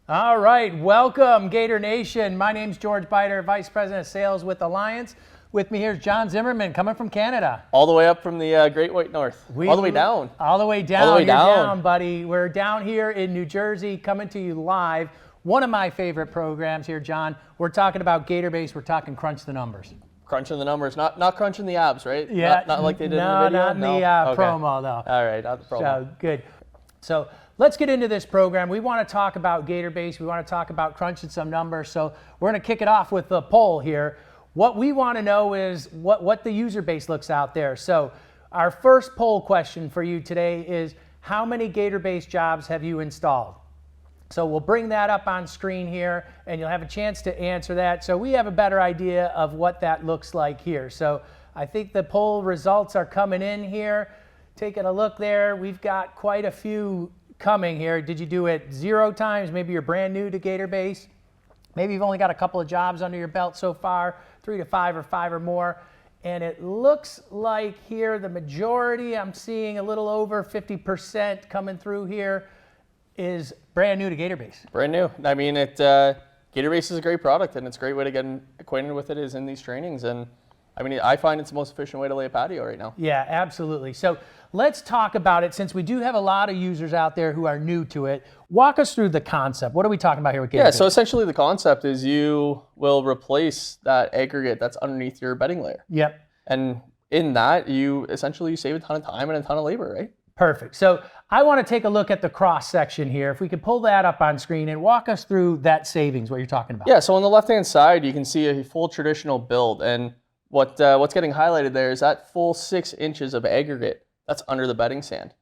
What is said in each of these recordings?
All right, welcome Gator Nation. My name's George Biter, Vice President of Sales with Alliance. With me here is John Zimmerman coming from Canada. All the way up from the Great White North. All the way down. All the way down. All the way You're down, buddy. We're down here in New Jersey coming to you live. One of my favorite programs here, John. We're talking about Gator Base. We're talking Crunch the Numbers. Crunching the numbers, not crunching the abs, right? Yeah. Not like they did in the No, video? not in the Okay. promo, though. All right, not the promo. So, good. So let's get into this program. We want to talk about Gator Base. We want to talk about crunching some numbers. So we're going to kick it off with the poll here. What we want to know is what the user base looks out there. So our first poll question for you today is, how many Gator Base jobs have you installed? So we'll bring that up on screen here, and you'll have a chance to answer that. So we have a better idea of what that looks like here. So I think the poll results are coming in here. Taking a look there, we've got quite a few coming here. Did you do it 0 times? Maybe you're brand new to Gator Base. Maybe you've only got a couple of jobs under your belt so far, 3 to 5 or 5 or more. And it looks like here the majority, I'm seeing a little over 50% coming through here, is brand new to Gator Base. Brand new. I mean, Gator Base is a great product, and it's a great way to get acquainted with it is in these trainings. And I mean, I find it's the most efficient way to lay a patio right now. Yeah, absolutely. So let's talk about it, since we do have a lot of users out there who are new to it. Walk us through the concept. What are we talking about here with Gator Base? So essentially the concept is you will replace that aggregate that's underneath your bedding layer. Yep. And in that, you save a ton of time and a ton of labor, right? Perfect. So I want to take a look at the cross section here. If we could pull that up on screen and walk us through that savings, what you're talking about. Yeah, so on the left-hand side, you can see a full traditional build. And what's getting highlighted there is that full 6 inches of aggregate that's under the bedding sand.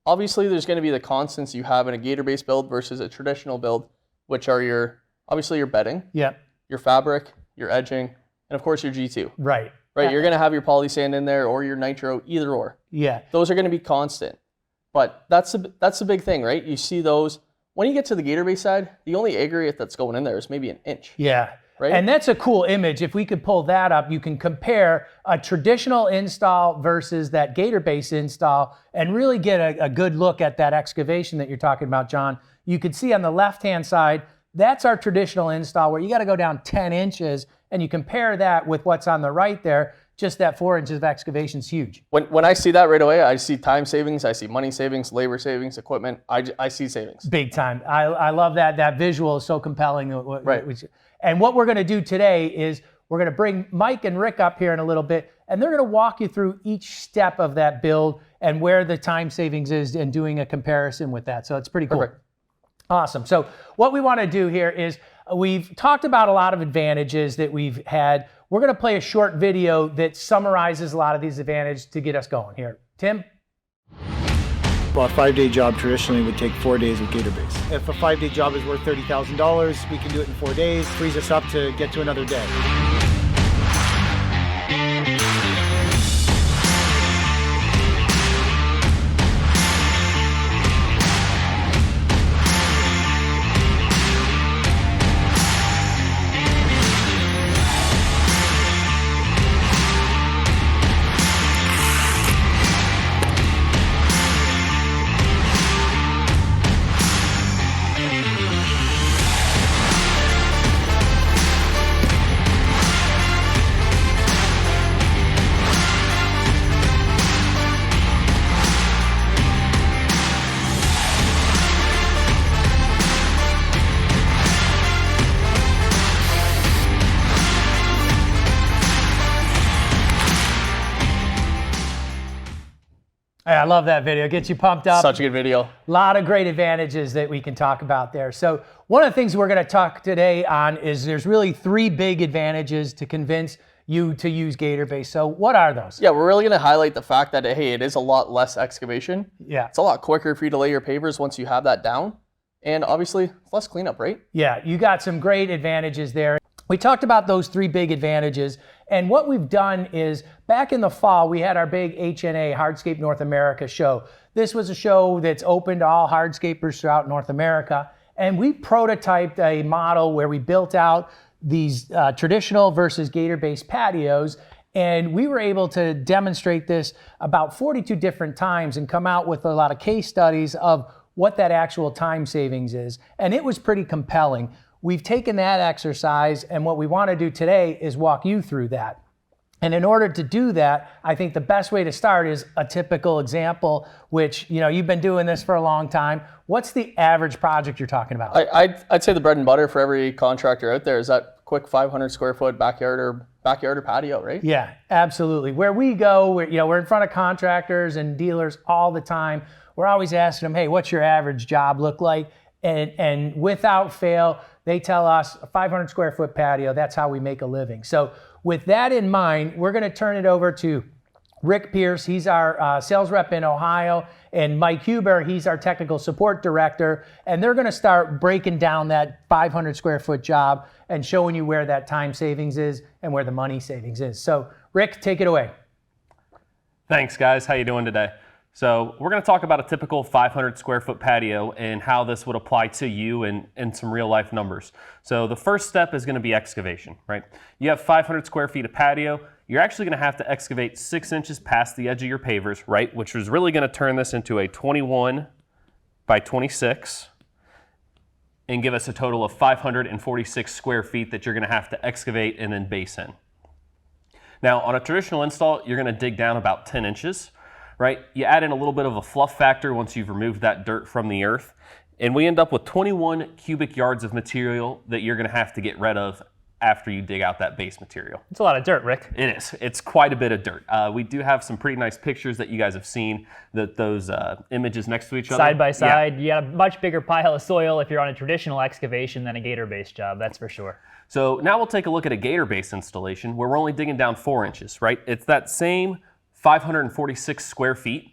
Obviously, there's going to be the constants you have in a Gator Base build versus a traditional build, which are obviously your bedding, yep, your fabric, your edging, and of course your G2. Right. Right, you're going to have your poly sand in there or your nitro, either or. Yeah. Those are going to be constant. But that's the big thing, right? You see those, when you get to the Gator Base side, the only aggregate that's going in there is maybe an inch. Yeah. Right? And that's a cool image. If we could pull that up, you can compare a traditional install versus that Gator Base install and really get a good look at that excavation that you're talking about, John. You can see on the left-hand side, that's our traditional install where you got to go down 10 inches, and you compare that with what's on the right there. Just that 4 inches of excavation is huge. When I see that right away, I see time savings, I see money savings, labor savings, equipment. I see savings. Big time. I love that. That visual is so compelling. Right. And what we're going to do today is we're going to bring Mike and Rick up here in a little bit, and they're going to walk you through each step of that build and where the time savings is and doing a comparison with that. So it's pretty cool. Perfect. Awesome. So what we want to do here is we've talked about a lot of advantages that we've had. We're going to play a short video that summarizes a lot of these advantages to get us going here. Tim? Well, a 5-day job traditionally would take 4 days with Gator Base. If a 5-day job is worth $30,000, we can do it in 4 days. Frees us up to get to another day. I love that video. Gets you pumped up. Such a good video. A lot of great advantages that we can talk about there. So one of the things we're going to talk today on is there's really 3 big advantages to convince you to use Gator Base. So what are those? Yeah, we're really going to highlight the fact that, hey, it is a lot less excavation. Yeah. It's a lot quicker for you to lay your pavers once you have that down. And obviously, it's less cleanup, right? Yeah, you got some great advantages there. We talked about those 3 big advantages, and what we've done is back in the fall, we had our big HNA, Hardscape North America show. This was a show that's open to all hardscapers throughout North America, and we prototyped a model where we built out these traditional versus Gator-based patios, and we were able to demonstrate this about 42 different times and come out with a lot of case studies of what that actual time savings is. And it was pretty compelling. We've taken that exercise, and what we want to do today is walk you through that. And in order to do that, I think the best way to start is a typical example, which, you've been doing this for a long time. What's the average project you're talking about? I'd say the bread and butter for every contractor out there is that quick 500 square foot backyard or patio, right? Yeah, absolutely. Where we go, we're in front of contractors and dealers all the time. We're always asking them, hey, what's your average job look like? And without fail, they tell us a 500 square foot patio, that's how we make a living. So with that in mind, we're going to turn it over to Rick Pierce. He's our sales rep in Ohio, and Mike Huber, he's our technical support director. And they're going to start breaking down that 500 square foot job and showing you where that time savings is and where the money savings is. So Rick, take it away. Thanks, guys. How you doing today? So we're going to talk about a typical 500 square foot patio and how this would apply to you and some real life numbers. So the first step is going to be excavation, right? You have 500 square feet of patio. You're actually going to have to excavate 6 inches past the edge of your pavers, right? Which is really going to turn this into a 21 by 26 and give us a total of 546 square feet that you're going to have to excavate and then base in. Now on a traditional install, you're going to dig down about 10 inches. Right? You add in a little bit of a fluff factor once you've removed that dirt from the earth, and we end up with 21 cubic yards of material that you're going to have to get rid of after you dig out that base material. It's a lot of dirt, Rick. It is. It's quite a bit of dirt. We do have some pretty nice pictures that you guys have seen, those images next to each other. Side by side, yeah. You got a much bigger pile of soil if you're on a traditional excavation than a Gator Base job, that's for sure. So now we'll take a look at a Gator Base installation where we're only digging down 4 inches, right? It's that same 546 square feet,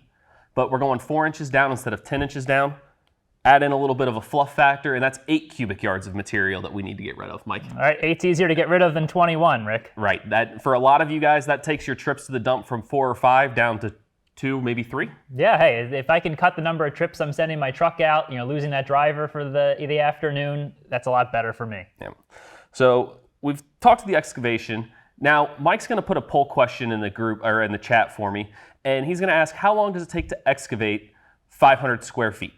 but we're going 4 inches down instead of 10 inches down. Add in a little bit of a fluff factor, and that's 8 cubic yards of material that we need to get rid of, Mike. All right, 8's easier to get rid of than 21, Rick. Right. That for a lot of you guys, that takes your trips to the dump from 4 or 5 down to 2, maybe 3. Yeah, hey, if I can cut the number of trips I'm sending my truck out, losing that driver for the afternoon, that's a lot better for me. Yeah. So we've talked to the excavation. Now, Mike's going to put a poll question in the group or in the chat for me, and he's going to ask, how long does it take to excavate 500 square feet?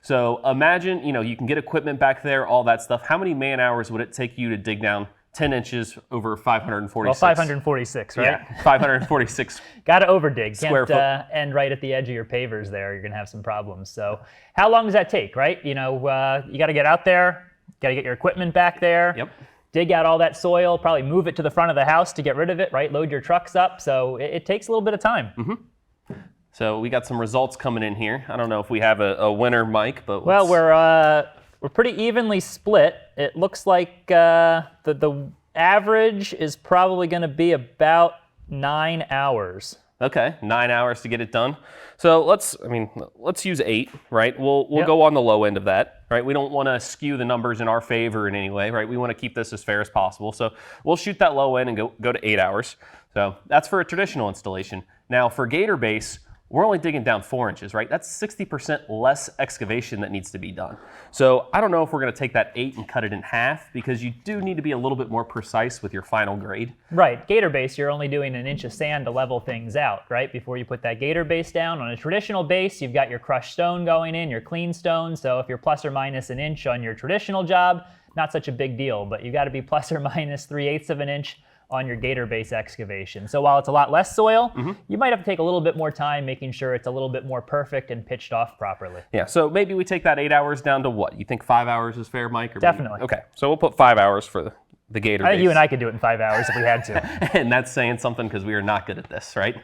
So imagine, you can get equipment back there, all that stuff. How many man hours would it take you to dig down 10 inches over 546? Well, 546, right? Yeah, 546. Got to overdig. Square foot. End right at the edge of your pavers there. You're going to have some problems. So how long does that take, right? You got to get out there, got to get your equipment back there. Yep. Dig out all that soil, probably move it to the front of the house to get rid of it, right? Load your trucks up. So it takes a little bit of time. Mm-hmm. So we got some results coming in here. I don't know if we have a winner, Mike, but well, we're pretty evenly split. It looks like the average is probably going to be about 9 hours. Okay, 9 hours to get it done. So let's use 8, right? We'll go on the low end of that, right? We don't want to skew the numbers in our favor in any way, right? We want to keep this as fair as possible. So we'll shoot that low end and go to 8 hours. So that's for a traditional installation. Now for Gator Base, we're only digging down 4 inches, right? That's 60% less excavation that needs to be done. So I don't know if we're going to take that 8 and cut it in half, because you do need to be a little bit more precise with your final grade. Right. Gator Base, you're only doing an inch of sand to level things out, right? Before you put that Gator Base down. On a traditional base, you've got your crushed stone going in, your clean stone. So if you're plus or minus an inch on your traditional job, not such a big deal, but you got to be plus or minus 3/8 of an inch on your Gator Base excavation. So while it's a lot less soil, you might have to take a little bit more time making sure it's a little bit more perfect and pitched off properly. Yeah, so maybe we take that 8 hours down to what? You think 5 hours is fair, Mike? Or Definitely. Okay, so we'll put 5 hours for the Gator I think Base. you and I could do it in 5 hours if we had to. And that's saying something, because we are not good at this, right?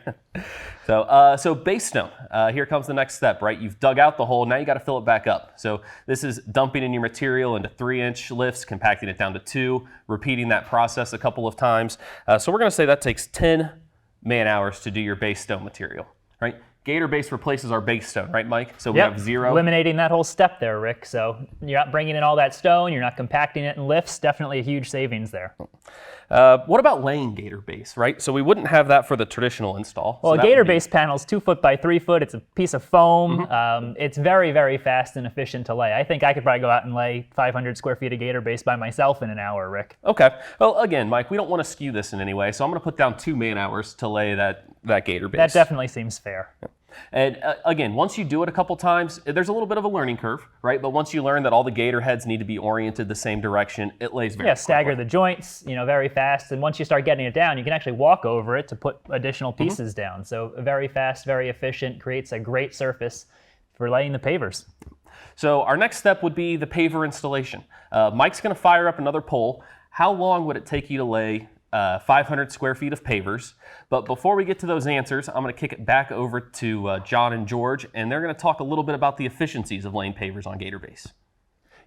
So base stone, here comes the next step, right? You've dug out the hole, now you got to fill it back up. So this is dumping in your material into 3-inch lifts, compacting it down to 2, repeating that process a couple of times. So we're going to say that takes 10 man hours to do your base stone material, right? Gator Base replaces our base stone, right, Mike? So we have 0. Eliminating that whole step there, Rick. So you're not bringing in all that stone, you're not compacting it in lifts, definitely a huge savings there. What about laying Gator Base, right? So we wouldn't have that for the traditional install. Well, so a Gator Base panel is 2 foot by 3 foot. It's a piece of foam. It's very, very fast and efficient to lay. I think I could probably go out and lay 500 square feet of Gator Base by myself in an hour, Rick. Okay. Well, again, Mike, we don't want to skew this in any way, so I'm going to put down 2 man hours to lay that Gator Base. That definitely seems fair. And again, once you do it a couple times, there's a little bit of a learning curve, right? But once you learn that all the gator heads need to be oriented the same direction, it lays very stagger quickly. the joints, very fast. And once you start getting it down, you can actually walk over it to put additional pieces down. So very fast, very efficient, creates a great surface for laying the pavers. So our next step would be the paver installation. Mike's going to fire up another poll. How long would it take you to lay 500 square feet of pavers? But before we get to those answers, I'm going to kick it back over to John and George, and they're going to talk a little bit about the efficiencies of laying pavers on Gator Base.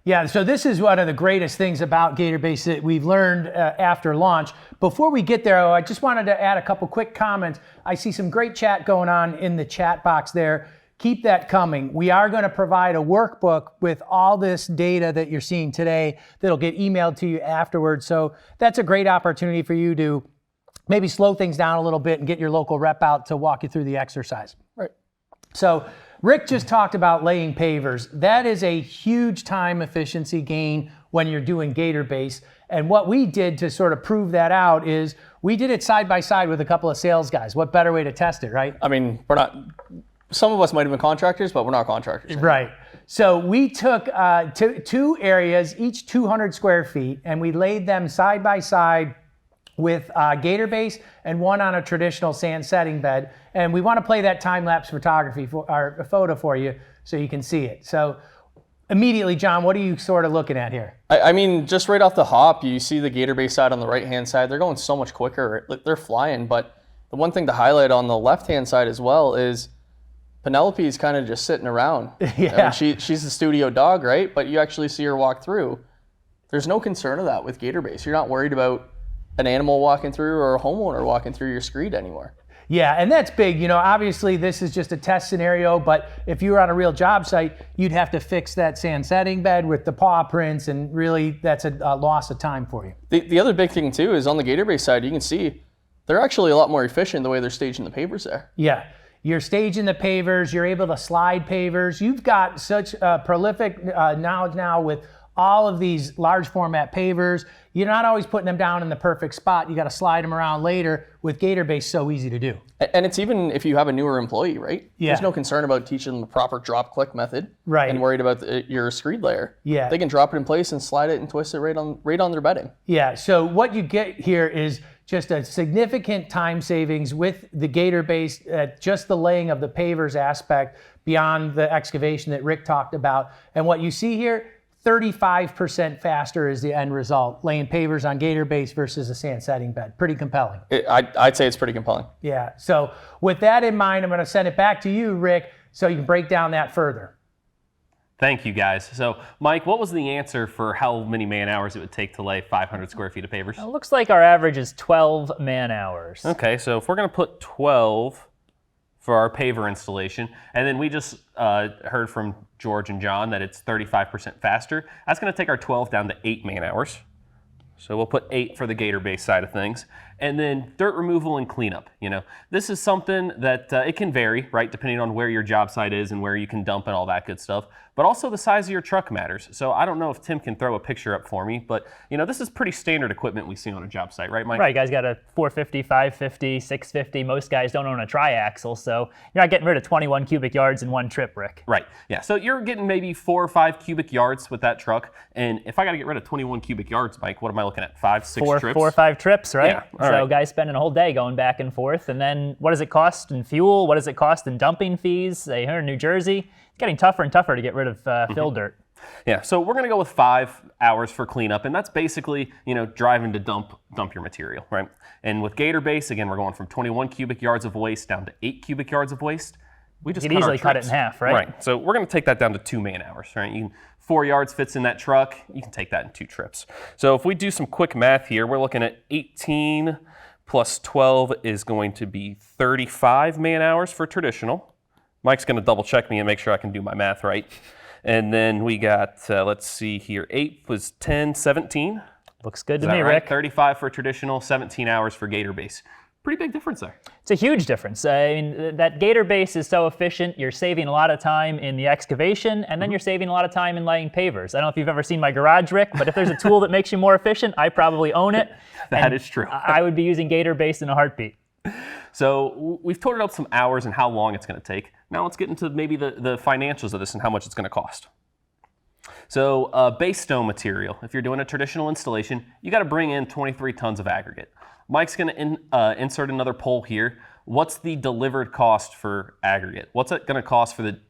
Yeah, so this is one of the greatest things about Gator Base that we've learned after launch. Before we get there, I just wanted to add a couple quick comments. I see some great chat going on in the chat box there. Keep that coming. We are going to provide a workbook with all this data that you're seeing today that'll get emailed to you afterwards. So that's a great opportunity for you to maybe slow things down a little bit and get your local rep out to walk you through the exercise. Right. So Rick just talked about laying pavers. That is a huge time efficiency gain when you're doing Gator Base. And what we did to sort of prove that out is we did it side by side with a couple of sales guys. What better way to test it, right? I mean, we're not, some of us might have been contractors, but we're not contractors. Right. So we took two areas, each 200 square feet, and we laid them side by side with Gator Base and one on a traditional sand setting bed. And we want to play that time-lapse photography or photo for you so you can see it. So immediately, John, what are you sort of looking at here? I mean, just right off the hop, you see the Gator Base side on the right-hand side. They're going so much quicker. They're flying. But the one thing to highlight on the left-hand side as well is Penelope is kind of just sitting around. Yeah. I mean, she's the studio dog, right? But you actually see her walk through. There's no concern of that with Gator Base. You're not worried about an animal walking through or a homeowner walking through your screed anymore. Yeah, and that's big. Obviously this is just a test scenario, but if you were on a real job site, you'd have to fix that sand setting bed with the paw prints, and really that's a loss of time for you. The other big thing too is on the Gator Base side, you can see they're actually a lot more efficient the way they're staging the pavers there. Yeah, you're staging the pavers, you're able to slide pavers. You've got such prolific knowledge now with all of these large format pavers. You're not always putting them down in the perfect spot. You got to slide them around later. With Gator Base, so easy to do. And it's even if you have a newer employee, right? Yeah. There's no concern about teaching them the proper drop click method. Right. And worried about your screed layer. Yeah. They can drop it in place and slide it and twist it right on their bedding. Yeah, so what you get here is just a significant time savings with the Gator Base, just the laying of the pavers aspect beyond the excavation that Rick talked about. And what you see here, 35% faster is the end result, laying pavers on Gator Base versus a sand setting bed. Pretty compelling. I'd say it's pretty compelling. Yeah, so with that in mind, I'm going to send it back to you, Rick, so you can break down that further. Thank you, guys. So, Mike, what was the answer for how many man hours it would take to lay 500 square feet of pavers? It looks like our average is 12 man hours. Okay, so if we're going to put 12 for our paver installation, and then we just heard from George and John that it's 35% faster, that's going to take our 12 down to 8 man hours. So we'll put 8 for the Gator Base side of things. And then dirt removal and cleanup. This is something that it can vary, right, depending on where your job site is and where you can dump and all that good stuff. But also the size of your truck matters. So I don't know if Tim can throw a picture up for me, but this is pretty standard equipment we see on a job site, right, Mike? Right, you guys got a 450, 550, 650. Most guys don't own a triaxle, so you're not getting rid of 21 cubic yards in one trip, Rick. Right, yeah. So you're getting maybe 4 or 5 cubic yards with that truck. And if I got to get rid of 21 cubic yards, Mike, what am I looking at? 5, 6 trips? 4 or 5 trips, right? Yeah, all so right. Guys spending a whole day going back and forth. And then what does it cost in fuel? What does it cost in dumping fees? Here in New Jersey, it's getting tougher and tougher to get rid of fill dirt. Yeah, so we're going to go with 5 hours for cleanup, and that's basically, driving to dump your material, right? And with Gator Base, again, we're going from 21 cubic yards of waste down to 8 cubic yards of waste. We just You could easily cut it in half, right? Right, so we're going to take that down to 2 man hours, right? 4 yards fits in that truck. You can take that in 2 trips. So if we do some quick math here, we're looking at 18 plus 12 is going to be 35 man hours for traditional. Mike's going to double check me and make sure I can do my math right. And then we got, let's see here, 8 was 10, 17. Looks good to Is that me, right? Rick. 35 for traditional, 17 hours for Gator Base. Pretty big difference there. It's a huge difference. I mean, that Gator Base is so efficient. You're saving a lot of time in the excavation, and then you're saving a lot of time in laying pavers. I don't know if you've ever seen my garage, Rick, but if there's a tool that makes you more efficient, I probably own it. That is true. I would be using Gator Base in a heartbeat. So we've totaled up some hours and how long it's going to take. Now let's get into maybe the financials of this and how much it's going to cost. So base stone material, if you're doing a traditional installation, you got to bring in 23 tons of aggregate. Mike's going to insert another poll here. What's the delivered cost for aggregate? What's it going to cost for the,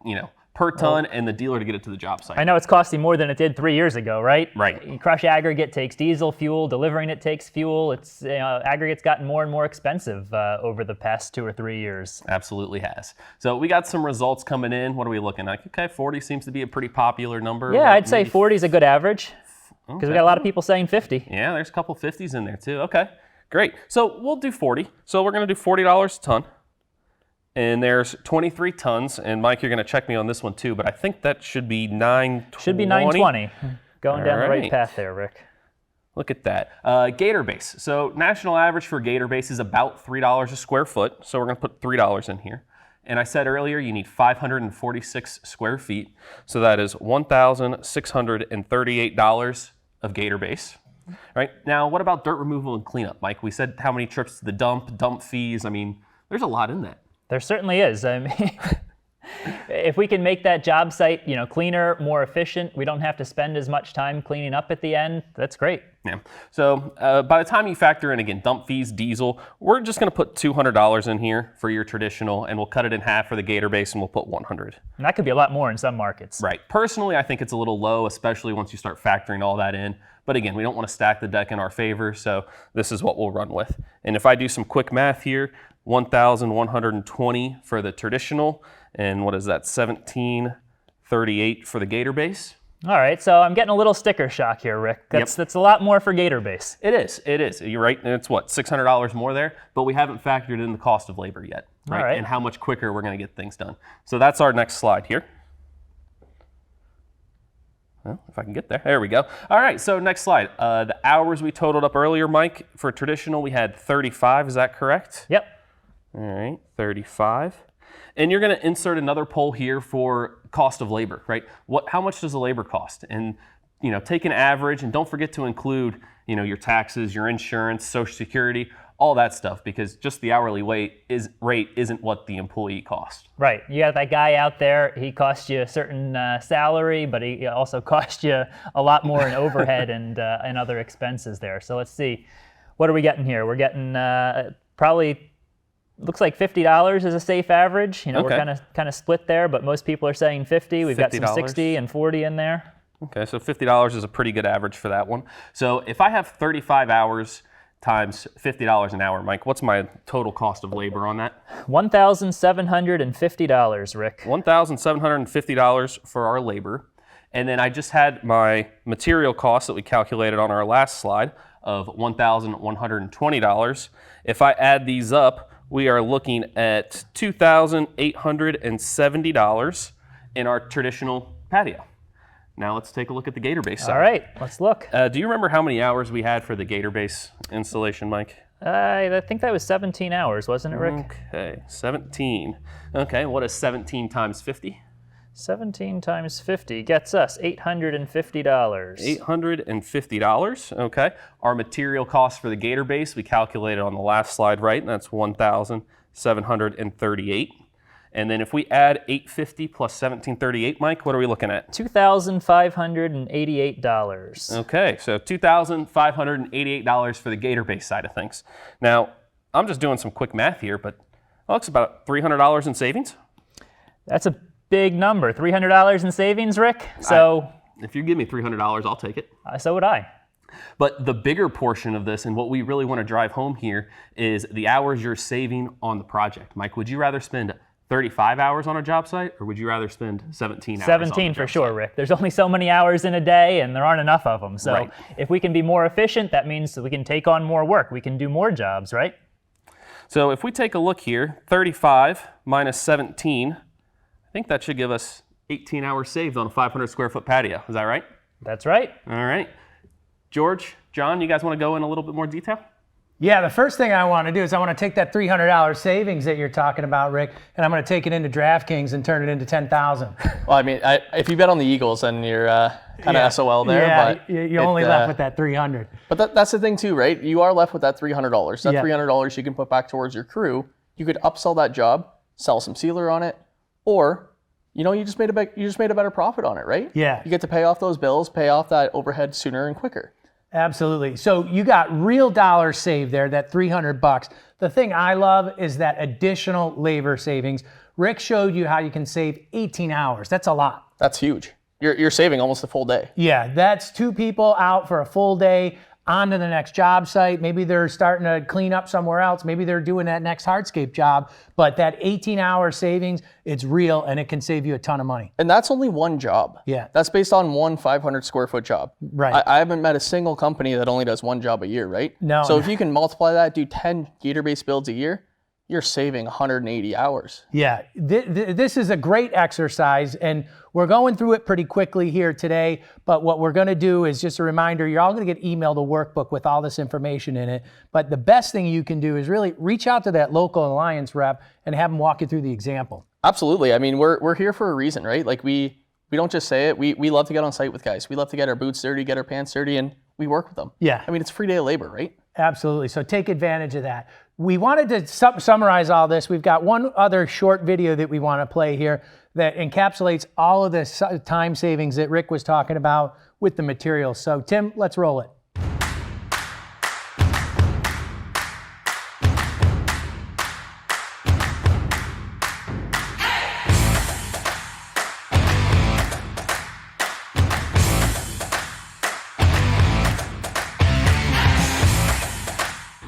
per ton and the dealer to get it to the job site? I know it's costing more than it did 3 years ago, right? Right. Crush aggregate takes diesel fuel, delivering it takes fuel. It's aggregate's gotten more and more expensive over the past 2 or 3 years. Absolutely has. So we got some results coming in. What are we looking at? Okay, 40 seems to be a pretty popular number. Yeah, I'd say 40 is a good average because we got a lot of people saying 50. Yeah, there's a couple 50s in there too. Okay, great. So we'll do 40. So we're going to do $40 a ton. And there's 23 tons, and Mike, you're going to check me on this one too, but I think that should be 920. Should be 920. Going down the right right. path there, Rick. Look at that. Gator Base. So national average for Gator Base is about $3 a square foot, so we're going to put $3 in here. And I said earlier, you need 546 square feet, so that is $1,638 of Gator Base. Right? Now, what about dirt removal and cleanup, Mike? We said how many trips to the dump fees. I mean, there's a lot in that. There certainly is. I mean, if we can make that job site, cleaner, more efficient, we don't have to spend as much time cleaning up at the end. That's great. Yeah. So by the time you factor in, again, dump fees, diesel, we're just going to put $200 in here for your traditional, and we'll cut it in half for the Gator Base, and we'll put $100. And that could be a lot more in some markets. Right. Personally, I think it's a little low, especially once you start factoring all that in. But again, we don't want to stack the deck in our favor, so this is what we'll run with. And if I do some quick math here, 1,120 for the traditional, and what is that, 1,738 for the Gator Base. All right, so I'm getting a little sticker shock here, Rick. That's a lot more for Gator Base. It is. You're right. It's what, $600 more there, but we haven't factored in the cost of labor yet, right? All right. And how much quicker we're going to get things done. So that's our next slide here. Well, if I can get there. There we go. All right, so next slide. The hours we totaled up earlier, Mike, for traditional, we had 35. Is that correct? Yep. All right, 35. And you're going to insert another poll here for cost of labor, right? How much does the labor cost? And take an average, and don't forget to include your taxes, your insurance, Social Security, all that stuff, because just the hourly rate isn't what the employee cost. Right. You got that guy out there. He costs you a certain salary, but he also costs you a lot more in overhead and other expenses there. So let's see. What are we getting here? We're getting probably. Looks like $50 is a safe average. Okay. We're kind of split there, but most people are saying 50. We've got some 60 and 40 in there. Okay, so $50 is a pretty good average for that one. So if I have 35 hours times $50 an hour, Mike, what's my total cost of labor on that? $1,750, Rick. $1,750 for our labor. And then I just had my material costs that we calculated on our last slide of $1,120. If I add these up, we are looking at $2,870 in our traditional patio. Now let's take a look at the Gator Base side. All right, let's look. Do you remember how many hours we had for the Gator Base installation, Mike? I think that was 17 hours, wasn't it, Rick? Okay, 17. Okay, what is 17 times 50? 17 times 50 gets us $850. $850, okay. Our material cost for the Gator Base, we calculated on the last slide, right? And that's $1,738. And then if we add $850 plus $1,738, Mike, what are we looking at? $2,588. Okay, so $2,588 for the Gator Base side of things. Now, I'm just doing some quick math here, but that looks about $300 in savings. That's a big number. $300 in savings, Rick? So if you give me $300, I'll take it. So would I. But the bigger portion of this, and what we really want to drive home here, is the hours you're saving on the project. Mike, would you rather spend 35 hours on a job site, or would you rather spend 17 hours? 17 for sure, Rick. There's only so many hours in a day, and there aren't enough of them. So right. If we can be more efficient, that means that we can take on more work. We can do more jobs, right? So if we take a look here, 35 minus 17, I think that should give us 18 hours saved on a 500 square foot patio. Is that right? That's right. All right. George, John, you guys want to go in a little bit more detail? Yeah, the first thing I want to do is I want to take that $300 savings that you're talking about, Rick, and I'm going to take it into DraftKings and turn it into $10,000. Well, I mean, if you bet on the Eagles, then you're kind of SOL there. Yeah, but you're only left with that $300. But that's the thing too, right? You are left with that $300. That Yeah. $300 you can put back towards your crew You could upsell that job, sell some sealer on it, or you just made a better profit on it, right? Yeah. You get to pay off those bills, pay off that overhead sooner and quicker. Absolutely. So you got real dollars saved there, that $300. The thing I love is that additional labor savings. Rick showed you how you can save 18 hours. That's a lot. That's huge. You're saving almost a full day. Yeah, that's 2 people out for a full day on to the next job site. Maybe they're starting to clean up somewhere else. Maybe they're doing that next hardscape job. But that 18-hour savings, it's real, and it can save you a ton of money. And that's only one job. Yeah. That's based on one 500 square foot job. Right. I haven't met a single company that only does one job a year, right? No. So if you can multiply that, do 10 Gator Base builds a year, you're saving 180 hours. Yeah, this is a great exercise, and we're going through it pretty quickly here today, but what we're gonna do is just a reminder, you're all gonna get emailed a workbook with all this information in it, but the best thing you can do is really reach out to that local Alliance rep and have them walk you through the example. Absolutely. I mean, we're here for a reason, right? Like we don't just say it. We love to get on site with guys. We love to get our boots dirty, get our pants dirty, and we work with them. Yeah. I mean, it's a free day of labor, right? Absolutely. So take advantage of that. We wanted to summarize all this. We've got one other short video that we want to play here that encapsulates all of the time savings that Rick was talking about with the materials. So Tim, let's roll it.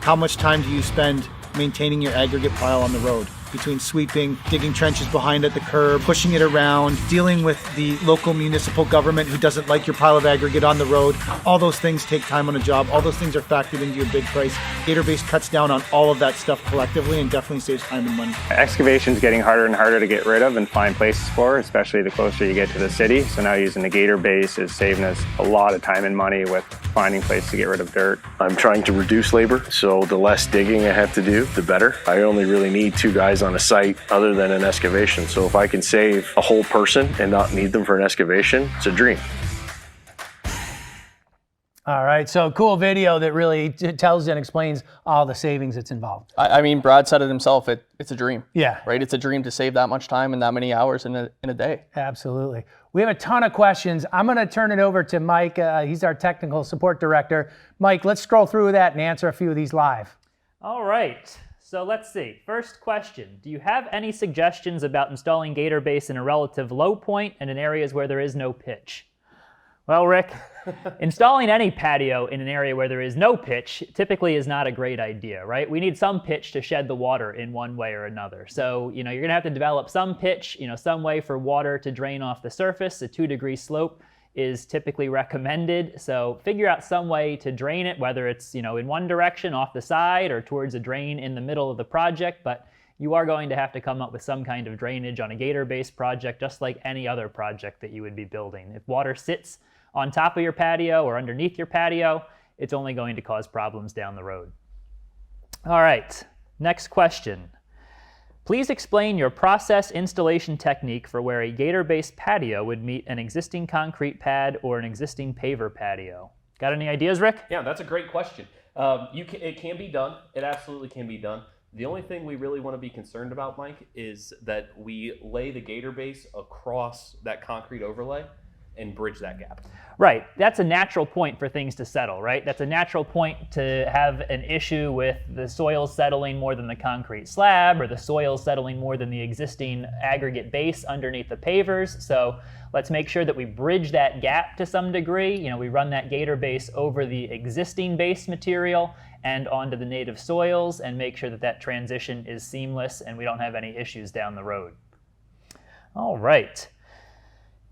How much time do you spend maintaining your aggregate pile on the road? Between sweeping, digging trenches behind at the curb, pushing it around, dealing with the local municipal government who doesn't like your pile of aggregate on the road. All those things take time on a job. All those things are factored into your bid price. Gator Base cuts down on all of that stuff collectively and definitely saves time and money. Excavation's getting harder and harder to get rid of and find places for, especially the closer you get to the city. So now using the Gator Base is saving us a lot of time and money with finding places to get rid of dirt. I'm trying to reduce labor, so the less digging I have to do, the better. I only really need 2 guys on a site other than an excavation. So if I can save a whole person and not need them for an excavation, it's a dream. All right, so cool video that really tells you and explains all the savings that's involved. I mean, Brad said it himself. It's a dream. Yeah. Right? It's a dream to save that much time and that many hours in a day. Absolutely. We have a ton of questions. I'm going to turn it over to Mike. He's our technical support director. Mike, let's scroll through that and answer a few of these live. All right, so let's see. First question, do you have any suggestions about installing Gator Base in a relative low point and in areas where there is no pitch? Well, Rick, installing any patio in an area where there is no pitch typically is not a great idea, right? We need some pitch to shed the water in one way or another. So, you're going to have to develop some pitch, some way for water to drain off the surface. A 2-degree slope is typically recommended. So figure out some way to drain it, whether it's, in one direction off the side or towards a drain in the middle of the project. But you are going to have to come up with some kind of drainage on a Gator Base project, just like any other project that you would be building. If water sits on top of your patio or underneath your patio, it's only going to cause problems down the road. All right, next question. Please explain your process installation technique for where a Gator Base patio would meet an existing concrete pad or an existing paver patio. Got any ideas, Rick? Yeah, that's a great question. It can be done. It absolutely can be done. The only thing we really want to be concerned about, Mike, is that we lay the Gator Base across that concrete overlay and bridge that gap. Right. That's a natural point for things to settle, right? That's a natural point to have an issue with the soil settling more than the concrete slab or the soil settling more than the existing aggregate base underneath the pavers. So let's make sure that we bridge that gap to some degree. We run that Gator Base over the existing base material and onto the native soils and make sure that that transition is seamless and we don't have any issues down the road. All right.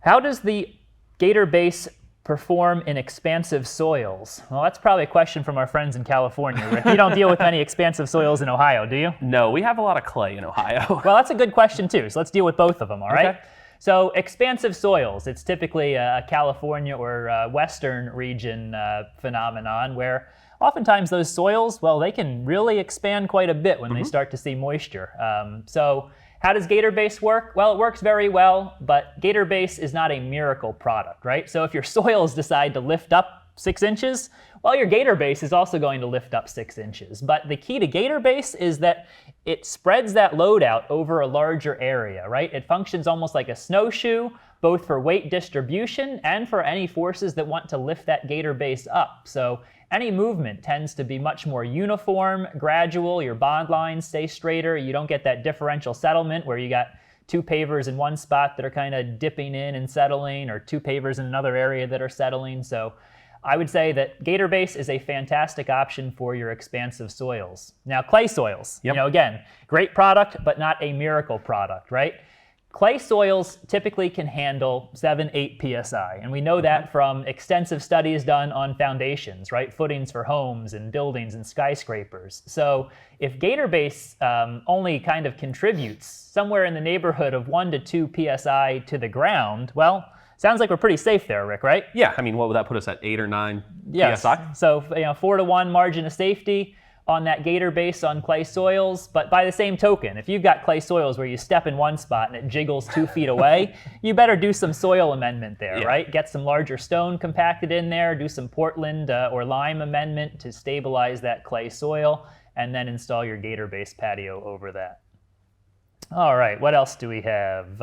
How does the Gator Base perform in expansive soils? Well, that's probably a question from our friends in California, Rick. You don't deal with many expansive soils in Ohio, do you? No, we have a lot of clay in Ohio. Well, that's a good question too, so let's deal with both of them, all right? Okay. So expansive soils, it's typically a California or Western region phenomenon where oftentimes those soils, well, they can really expand quite a bit when they start to see moisture. So how does Gator Base work? Well, it works very well, but Gator Base is not a miracle product, right? So if your soils decide to lift up 6 inches? Well, your Gator Base is also going to lift up 6 inches. But the key to Gator Base is that it spreads that load out over a larger area, right? It functions almost like a snowshoe, both for weight distribution and for any forces that want to lift that Gator Base up. So any movement tends to be much more uniform, gradual. Your bond lines stay straighter. You don't get that differential settlement where you got 2 pavers in one spot that are kind of dipping in and settling, or 2 pavers in another area that are settling. So I would say that Gator Base is a fantastic option for your expansive soils. Now, clay soils, again, great product, but not a miracle product, right? Clay soils typically can handle 7-8 psi, and we know that from extensive studies done on foundations, right? Footings for homes and buildings and skyscrapers. So if Gator Base only kind of contributes somewhere in the neighborhood of 1 to 2 psi to the ground, well, sounds like we're pretty safe there, Rick, right? Yeah, I mean, what would that put us at, 8 or 9 yes. psi? So 4 to 1 margin of safety on that Gator Base on clay soils. But by the same token, if you've got clay soils where you step in one spot and it jiggles 2 feet away, you better do some soil amendment there, right? Get some larger stone compacted in there, do some Portland or lime amendment to stabilize that clay soil, and then install your Gator Base patio over that. All right, what else do we have?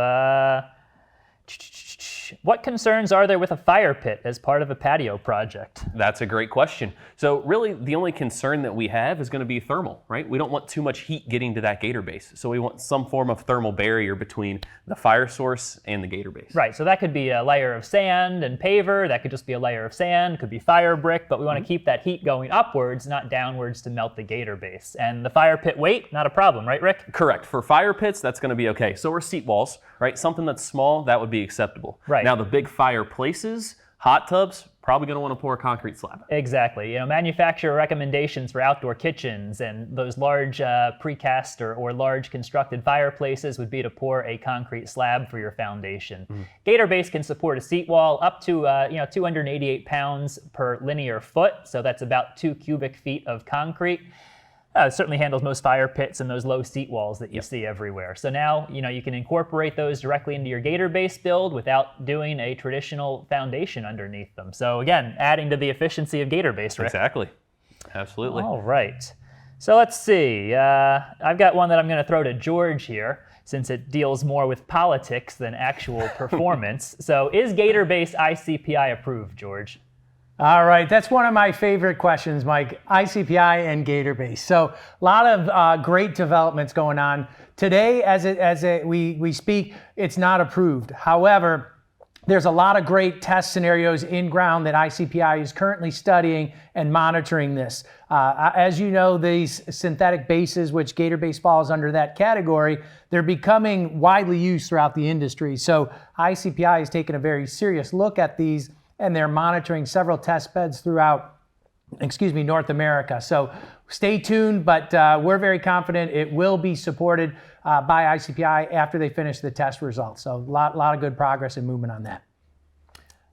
What concerns are there with a fire pit as part of a patio project? That's a great question. So really, the only concern that we have is going to be thermal, right? We don't want too much heat getting to that Gator Base. So we want some form of thermal barrier between the fire source and the Gator Base. Right, so that could be a layer of sand and paver. That could just be a layer of sand, could be fire brick, but we want to keep that heat going upwards, not downwards to melt the Gator Base. And the fire pit weight, not a problem, right, Rick? Correct. For fire pits, that's going to be okay. So are seat walls, right? Something that's small, that would be acceptable. Right. Now the big fireplaces, hot tubs, probably going to want to pour a concrete slab. Exactly. Manufacturer recommendations for outdoor kitchens and those large precast or large constructed fireplaces would be to pour a concrete slab for your foundation. Gator Base can support a seat wall up to 288 pounds per linear foot, so that's about 2 cubic feet of concrete. It certainly handles most fire pits and those low seat walls that you see everywhere. So now, you can incorporate those directly into your Gator Base build without doing a traditional foundation underneath them. So again, adding to the efficiency of Gator Base, Rick. Exactly. Absolutely. All right. So let's see. I've got one that I'm going to throw to George here, since it deals more with politics than actual performance. So is Gator Base ICPI approved, George? All right, that's one of my favorite questions, Mike, ICPI and Gator Base. So a lot of great developments going on. Today, we speak, it's not approved. However, there's a lot of great test scenarios in ground that ICPI is currently studying and monitoring this. As you know, these synthetic bases, which Gator Base falls under that category, they're becoming widely used throughout the industry. So ICPI has taken a very serious look at these, and they're monitoring several test beds throughout, North America. So stay tuned, but we're very confident it will be supported by ICPI after they finish the test results. So a lot of good progress and movement on that.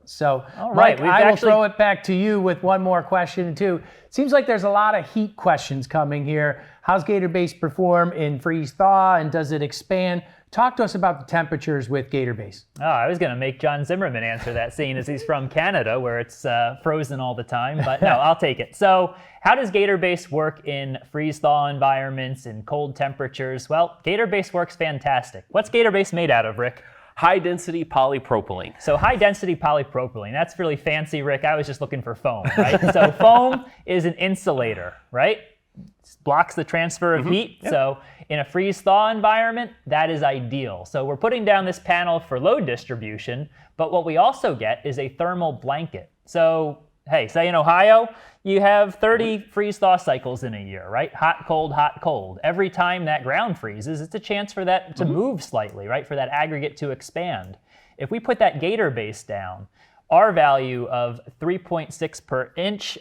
So, all right, Mike, I will throw it back to you with one more question too. Seems like there's a lot of heat questions coming here. How's Gator Base perform in freeze thaw, and does it expand? Talk to us about the temperatures with Gator Base. Oh, I was going to make John Zimmerman answer that, seeing as he's from Canada, where it's frozen all the time. But no, I'll take it. So how does Gator Base work in freeze-thaw environments and cold temperatures? Well, Gator Base works fantastic. What's Gator Base made out of, Rick? High-density polypropylene. So high-density polypropylene, that's really fancy, Rick. I was just looking for foam, right? So foam is an insulator, right? Blocks the transfer of heat. Yep. So in a freeze-thaw environment, that is ideal. So we're putting down this panel for load distribution, but what we also get is a thermal blanket. So, hey, say in Ohio, you have 30 freeze-thaw cycles in a year, right? Hot, cold, hot, cold. Every time that ground freezes, it's a chance for that to move slightly, right? For that aggregate to expand. If we put that Gator Base down, our value of 3.6 per inch,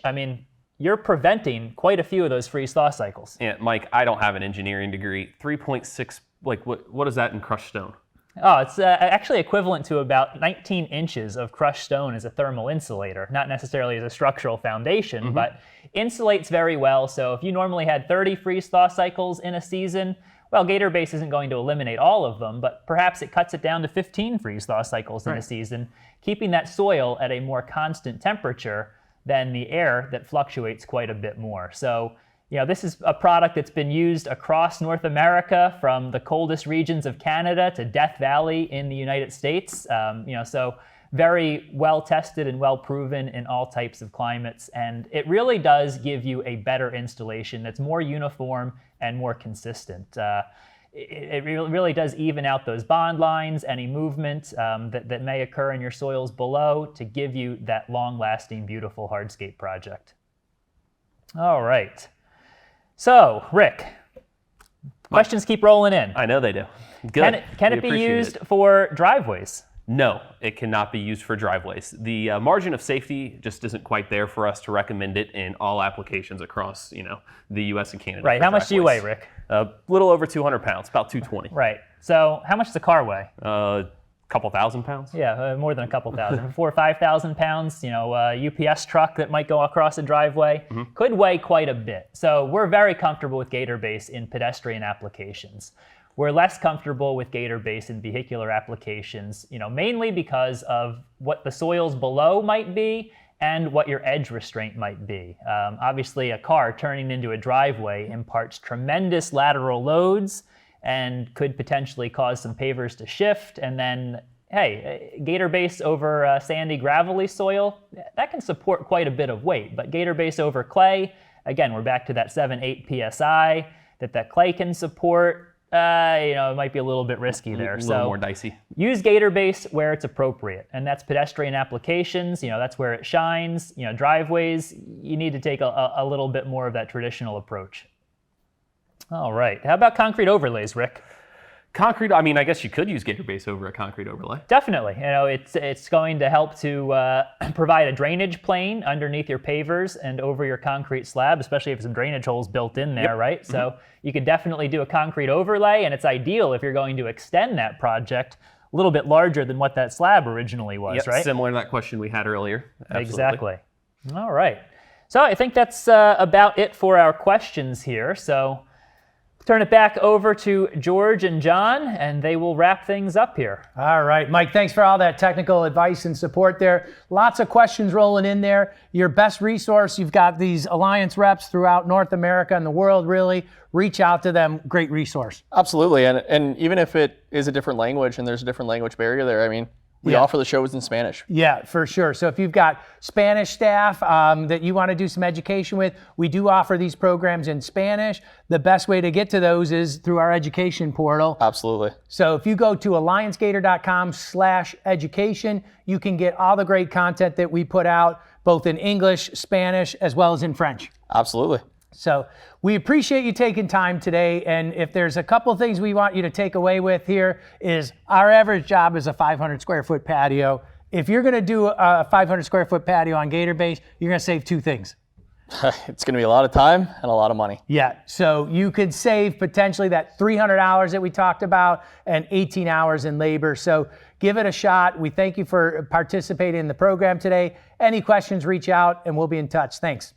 you're preventing quite a few of those freeze-thaw cycles. Yeah, Mike, I don't have an engineering degree. 3.6, what is that in crushed stone? Oh, it's actually equivalent to about 19 inches of crushed stone as a thermal insulator, not necessarily as a structural foundation, but insulates very well. So if you normally had 30 freeze-thaw cycles in a season, well, Gator Base isn't going to eliminate all of them, but perhaps it cuts it down to 15 freeze-thaw cycles in a season, keeping that soil at a more constant temperature than the air that fluctuates quite a bit more. So, this is a product that's been used across North America, from the coldest regions of Canada to Death Valley in the United States. So very well tested and well proven in all types of climates. And it really does give you a better installation that's more uniform and more consistent. It really does even out those bond lines, any movement that may occur in your soils below, to give you that long-lasting, beautiful hardscape project. All right. So, Rick, questions keep rolling in. I know they do. Good. Can it be used for driveways? No, it cannot be used for driveways. The margin of safety just isn't quite there for us to recommend it in all applications across, the U.S. and Canada. Right. How much do you weigh, Rick? A little over 200 pounds, about 220. Right. So how much does the car weigh? Couple thousand pounds. Yeah, more than a couple thousand. 4,000 or 5,000 pounds. A UPS truck that might go across a driveway could weigh quite a bit. So we're very comfortable with Gator Base in pedestrian applications. We're less comfortable with Gator Base in vehicular applications, mainly because of what the soils below might be and what your edge restraint might be. Obviously, a car turning into a driveway imparts tremendous lateral loads and could potentially cause some pavers to shift. And then, hey, Gator Base over sandy, gravelly soil, that can support quite a bit of weight. But Gator Base over clay, again, we're back to that 7-8 PSI that clay can support. It might be a little bit risky there. A little more dicey. Use Gator Base where it's appropriate, and that's pedestrian applications. That's where it shines. Driveways, you need to take a little bit more of that traditional approach. All right. How about concrete overlays, Rick? Concrete, I guess you could use Gator Base over a concrete overlay. Definitely. It's going to help to provide a drainage plane underneath your pavers and over your concrete slab, especially if some drainage holes built in there, right? So you could definitely do a concrete overlay, and it's ideal if you're going to extend that project a little bit larger than what that slab originally was, right? Similar to that question we had earlier. Absolutely. Exactly. All right. So I think that's about it for our questions here. So turn it back over to George and John, and they will wrap things up here. All right, Mike, thanks for all that technical advice and support there. Lots of questions rolling in there. Your best resource, you've got these Alliance reps throughout North America and the world, really. Reach out to them. Great resource. Absolutely, and even if it is a different language and there's a different language barrier there, we offer the shows in Spanish. Yeah, for sure. So if you've got Spanish staff that you want to do some education with, we do offer these programs in Spanish. The best way to get to those is through our education portal. Absolutely. So if you go to alliancegator.com/education, you can get all the great content that we put out, both in English, Spanish, as well as in French. Absolutely. So we appreciate you taking time today, and if there's a couple of things we want you to take away with here is our average job is a 500 square foot patio. If you're going to do a 500 square foot patio on Gator Base, you're going to save two things. It's going to be a lot of time and a lot of money. Yeah, so you could save potentially that 300 hours that we talked about and 18 hours in labor. So give it a shot. We thank you for participating in the program today. Any questions, reach out and we'll be in touch. Thanks.